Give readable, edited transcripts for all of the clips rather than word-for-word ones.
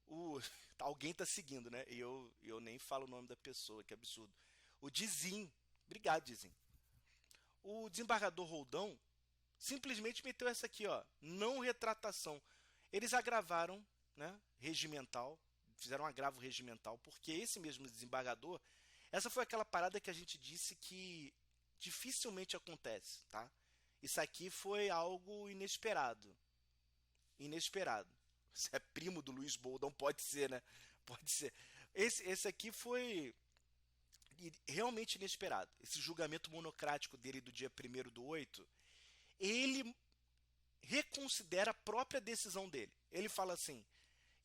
O, alguém tá seguindo, né? E eu nem falo o nome da pessoa, que absurdo. O Dizim, obrigado, Dizim. O desembargador Roldão simplesmente meteu essa aqui, ó, não retratação. Eles agravaram, né, regimental, fizeram um agravo regimental, porque esse mesmo desembargador, essa foi aquela parada que a gente disse que dificilmente acontece, tá? Isso aqui foi algo inesperado, inesperado. Você é primo do Luiz Boldão, pode ser, né? Pode ser. Esse aqui foi realmente inesperado. Esse julgamento monocrático dele do dia 1º do 8, ele reconsidera a própria decisão dele. Ele fala assim: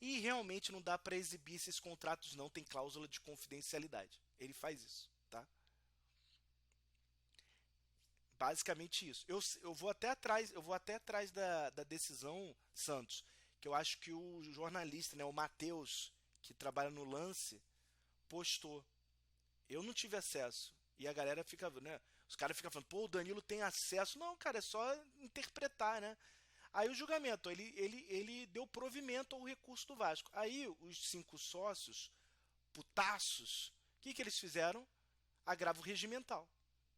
e realmente não dá para exibir esses contratos, não, tem cláusula de confidencialidade. Ele faz isso, tá? Basicamente isso. Eu vou até atrás da decisão Santos, que eu acho que o jornalista, né, o Matheus, que trabalha no Lance, postou. Eu não tive acesso. E a galera fica, né? Os caras ficam falando, pô, o Danilo tem acesso. Não, cara, é só interpretar, né? Aí o julgamento, ele deu provimento ao recurso do Vasco. Aí os 5 sócios, putaços, o que eles fizeram? Agravo regimental.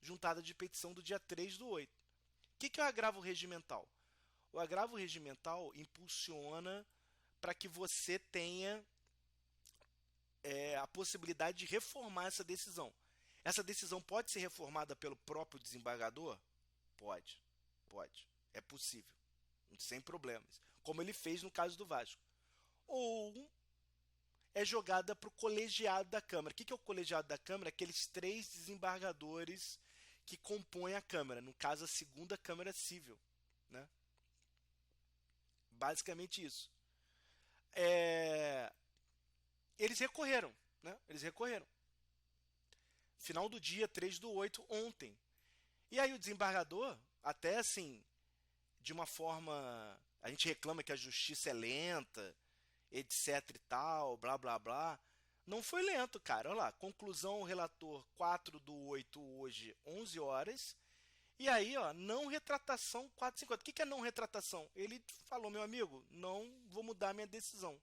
Juntada de petição do dia 3/8. O que é o agravo regimental? O agravo regimental impulsiona para que você tenha a possibilidade de reformar essa decisão. Essa decisão pode ser reformada pelo próprio desembargador? Pode. Pode. É possível. Sem problemas. Como ele fez no caso do Vasco. Ou é jogada para o colegiado da Câmara. O que é o colegiado da Câmara? Aqueles 3 desembargadores que compõem a Câmara. No caso, a segunda Câmara Civil. Né? Basicamente isso. Eles recorreram. Né? Eles recorreram. Final do dia 3/8, ontem. E aí o desembargador, até assim, de uma forma... A gente reclama que a justiça é lenta, etc e tal, blá blá blá. Não foi lento, cara. Olha lá, conclusão, relator 4/8 hoje, 11 horas. E aí, ó, não retratação 4/50. O que é não retratação? Ele falou, meu amigo, não vou mudar minha decisão.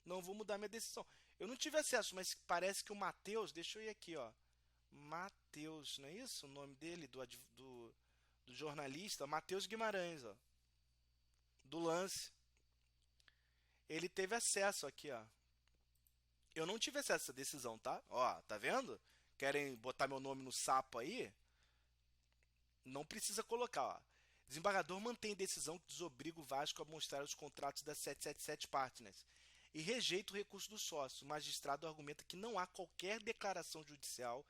Não vou mudar minha decisão. Eu não tive acesso, mas parece que o Matheus, deixa eu ir aqui, ó. Matheus, não é isso o nome dele, do jornalista? Matheus Guimarães, ó. Do Lance. Ele teve acesso aqui, ó. Eu não tive acesso a essa decisão, tá? Ó, tá vendo? Querem botar meu nome no sapo aí? Não precisa colocar, ó. Desembargador mantém decisão que desobriga o Vasco a mostrar os contratos da 777 Partners e rejeita o recurso do sócio. O magistrado argumenta que não há qualquer declaração judicial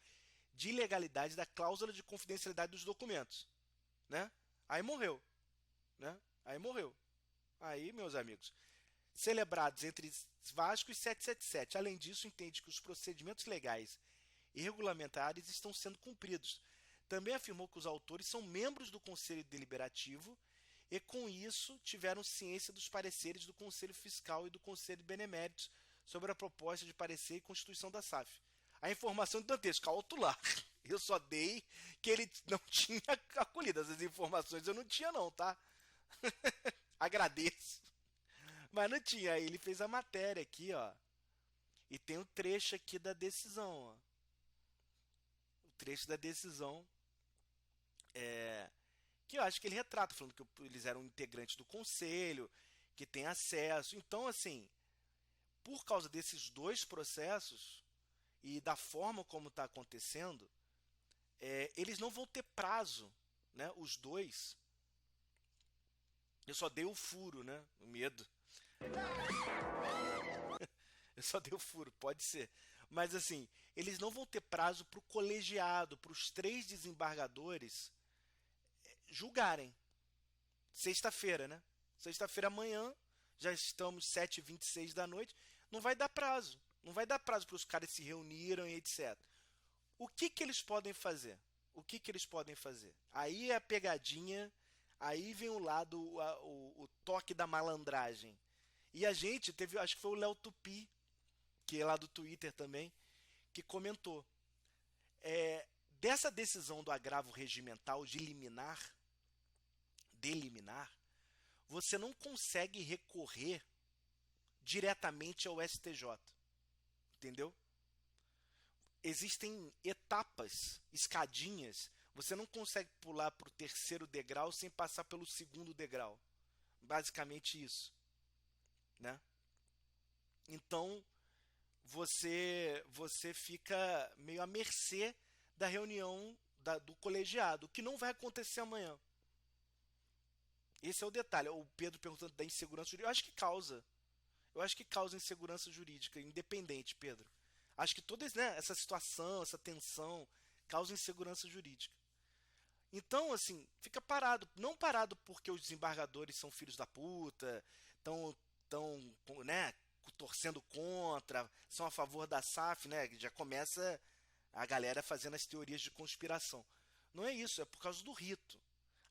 de ilegalidade da cláusula de confidencialidade dos documentos, né? Aí morreu, né? Aí morreu. Aí, meus amigos, celebrados entre Vasco e 777. Além disso, entende que os procedimentos legais e regulamentares estão sendo cumpridos. Também afirmou que os autores são membros do Conselho Deliberativo e, com isso, tiveram ciência dos pareceres do Conselho Fiscal e do Conselho de Beneméritos sobre a proposta de parecer e constituição da SAF. A informação de dantesca, alto lá. Eu só dei que ele não tinha acolhido. Essas informações eu não tinha não, tá? Agradeço. Mas não tinha. Aí ele fez a matéria aqui, ó. E tem o trecho aqui da decisão, ó. O trecho da decisão que eu acho que ele retrata, falando que eles eram integrantes do conselho, que tem acesso. Então, assim, por causa desses 2 processos e da forma como está acontecendo, eles não vão ter prazo, né? Os dois. Eu só dei o furo, né? O medo. Eu só dei o furo, pode ser. Mas assim, eles não vão ter prazo para o colegiado, para os 3 desembargadores julgarem. Sexta-feira, né? Sexta-feira amanhã, já estamos 7h26 da noite, não vai dar prazo. Não vai dar prazo para os caras se reunirem, etc. O que eles podem fazer? O que eles podem fazer? Aí é a pegadinha, aí vem o lado, o toque da malandragem. E a gente teve, acho que foi o Léo Tupi, que é lá do Twitter também, que comentou. Dessa decisão do agravo regimental de deliminar, você não consegue recorrer diretamente ao STJ. Entendeu? Existem etapas, escadinhas. Você não consegue pular para o terceiro degrau sem passar pelo segundo degrau. Basicamente isso, né? Então, você fica meio à mercê da reunião do colegiado, que não vai acontecer amanhã. Esse é o detalhe. O Pedro perguntando da insegurança jurídica. Eu acho que causa. Eu acho que causa insegurança jurídica, independente, Pedro. Acho que toda, né, essa situação, essa tensão, causa insegurança jurídica. Então, assim, fica parado. Não parado porque os desembargadores são filhos da puta, tão, né, torcendo contra, são a favor da SAF, né? Já começa a galera fazendo as teorias de conspiração. Não é isso, é por causa do rito.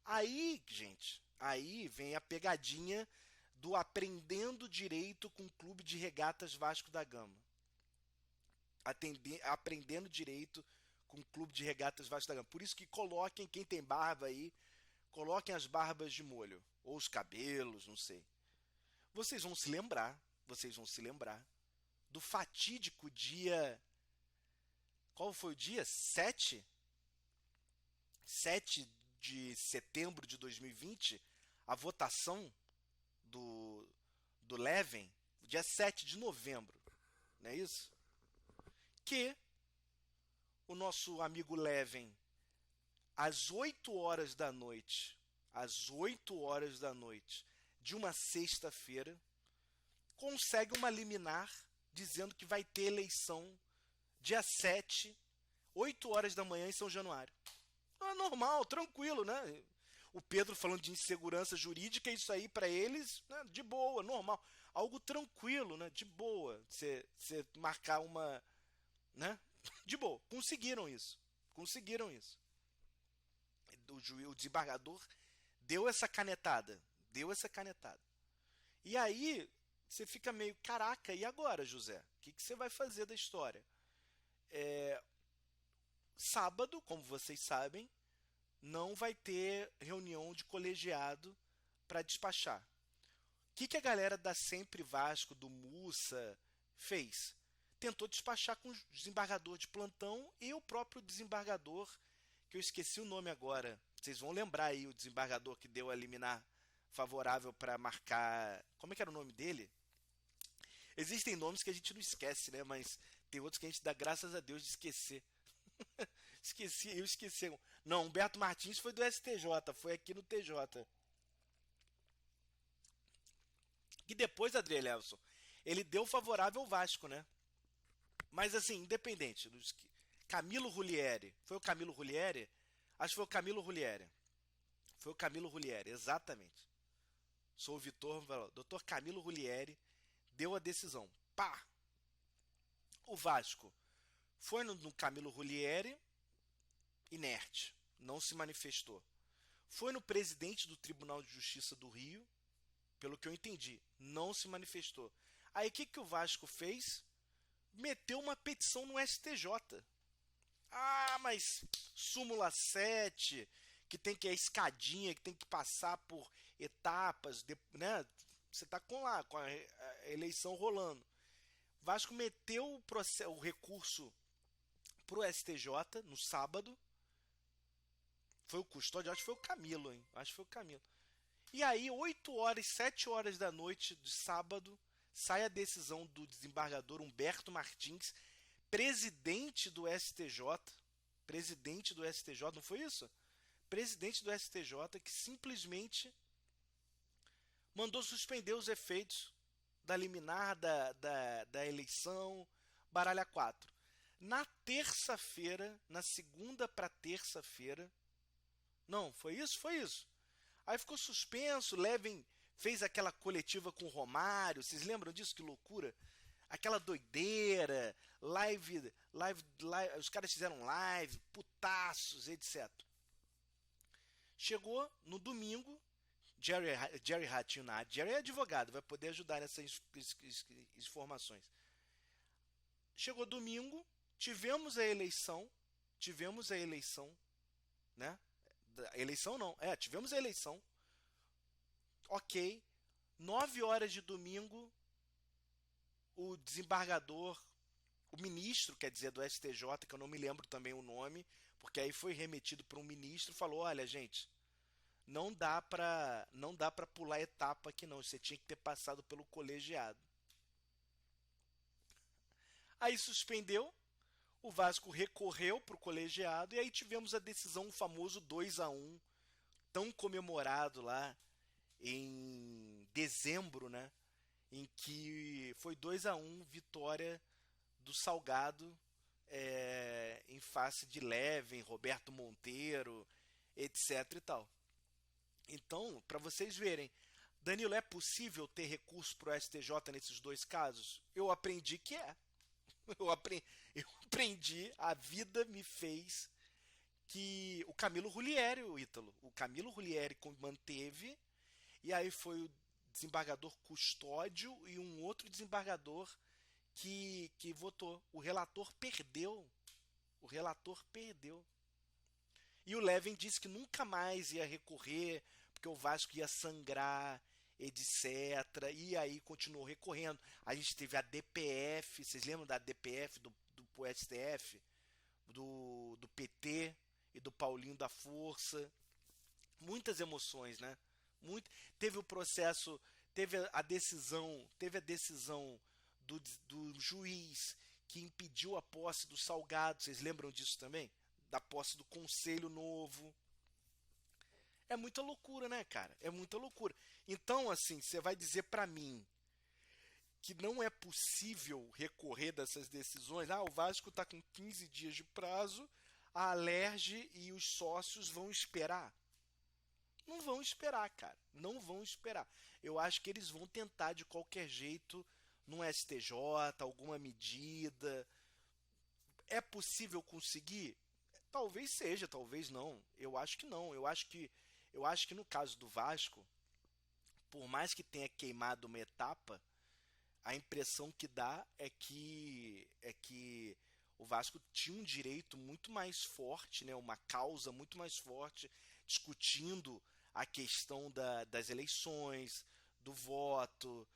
Aí, gente, aí vem a pegadinha do Aprendendo Direito com o Clube de Regatas Vasco da Gama. Aprendendo Direito com o Clube de Regatas Vasco da Gama. Por isso que coloquem, quem tem barba aí, coloquem as barbas de molho. Ou os cabelos, não sei. Vocês vão se lembrar do fatídico dia... Qual foi o dia? 7 de setembro de 2020, a votação do Levin, dia 7 de novembro, não é isso? Que o nosso amigo Levin, às 8 horas da noite, de uma sexta-feira, consegue uma liminar dizendo que vai ter eleição dia 7, 8 horas da manhã em São Januário. É normal, tranquilo, né? O Pedro falando de insegurança jurídica, isso aí para eles, né, de boa, normal. Algo tranquilo, né? De boa. Você marcar uma... né? De boa. Conseguiram isso. O desembargador deu essa canetada. E aí, você fica meio, caraca, e agora, José? O que você vai fazer da história? Sábado, como vocês sabem, não vai ter reunião de colegiado para despachar. O que a galera da Sempre Vasco, do Mussa, fez? Tentou despachar com o desembargador de plantão e o próprio desembargador, que eu esqueci o nome agora. Vocês vão lembrar aí o desembargador que deu a liminar favorável para marcar... Como é que era o nome dele? Existem nomes que a gente não esquece, né? Mas tem outros que a gente dá graças a Deus de esquecer. Eu esqueci. Não, Humberto Martins foi do STJ, foi aqui no TJ. E depois, Adriel Elson, ele deu favorável ao Vasco, né? Mas assim, independente. Camilo Rulieri. Foi o Camilo Rulieri? Acho que foi o Camilo Rulieri. Foi o Camilo Rulieri, exatamente. Sou o Vitor, Dr. Camilo Rulieri deu a decisão. Pá! O Vasco foi no Camilo Rulieri, inerte, não se manifestou. Foi no presidente do Tribunal de Justiça do Rio, pelo que eu entendi, não se manifestou. Aí o que o Vasco fez? Meteu uma petição no STJ. Ah, mas súmula 7, que tem que a escadinha, que tem que passar por etapas, né? Você está com a eleição rolando. Vasco meteu o recurso pro STJ no sábado. Foi o custódio, acho que foi o Camilo, hein? Acho que foi o Camilo. E aí, 8 horas, 7 horas da noite de sábado, sai a decisão do desembargador Humberto Martins, presidente do STJ. Presidente do STJ, não foi isso? Presidente do STJ, que simplesmente mandou suspender os efeitos da liminar da eleição, baralha 4. Na terça-feira, na segunda para terça-feira, não, foi isso? Foi isso. Aí ficou suspenso, Levin fez aquela coletiva com o Romário, vocês lembram disso? Que loucura! Aquela doideira, live, os caras fizeram live, putaços, etc. Chegou no domingo, Jerry Ratinho, Jerry é advogado, vai poder ajudar nessas informações. Chegou domingo, tivemos a eleição, né? Eleição não, tivemos a eleição. Ok, 9 horas de domingo, o desembargador, o ministro, quer dizer, do STJ, que eu não me lembro também o nome, porque aí foi remetido para um ministro, falou: olha, gente, não dá para pular etapa aqui não, você tinha que ter passado pelo colegiado. Aí suspendeu, o Vasco recorreu para o colegiado e aí tivemos a decisão, o famoso 2-1, tão comemorado lá em dezembro, né? Em que foi 2-1, vitória do Salgado, em face de Leven, Roberto Monteiro, etc e tal. Então, para vocês verem, Danilo, é possível ter recurso para o STJ nesses dois casos? Eu aprendi que é. Eu aprendi, a vida me fez que o Camilo Rulieri, o Ítalo, o Camilo Rulieri manteve, e aí foi o desembargador Custódio e um outro desembargador que votou. O relator perdeu. O relator perdeu. E o Levin disse que nunca mais ia recorrer, porque o Vasco ia sangrar, etc. E aí continuou recorrendo. A gente teve a DPF, vocês lembram da DPF do STF? Do PT e do Paulinho da Força. Muitas emoções, né? Muito, teve o processo, teve a decisão do juiz que impediu a posse do Salgado. Vocês lembram disso também? Da posse do conselho novo. É muita loucura, né, cara? É muita loucura. Então, assim, você vai dizer pra mim que não é possível recorrer dessas decisões? Ah, o Vasco tá com 15 dias de prazo, a Alerj e os sócios vão esperar? Não vão esperar, cara. Não vão esperar. Eu acho que eles vão tentar de qualquer jeito no STJ, alguma medida. É possível conseguir? Talvez seja, talvez não. Eu acho que não. Eu acho que no caso do Vasco, por mais que tenha queimado uma etapa, a impressão que dá é que o Vasco tinha um direito muito mais forte, né, uma causa muito mais forte, discutindo a questão das eleições, do voto,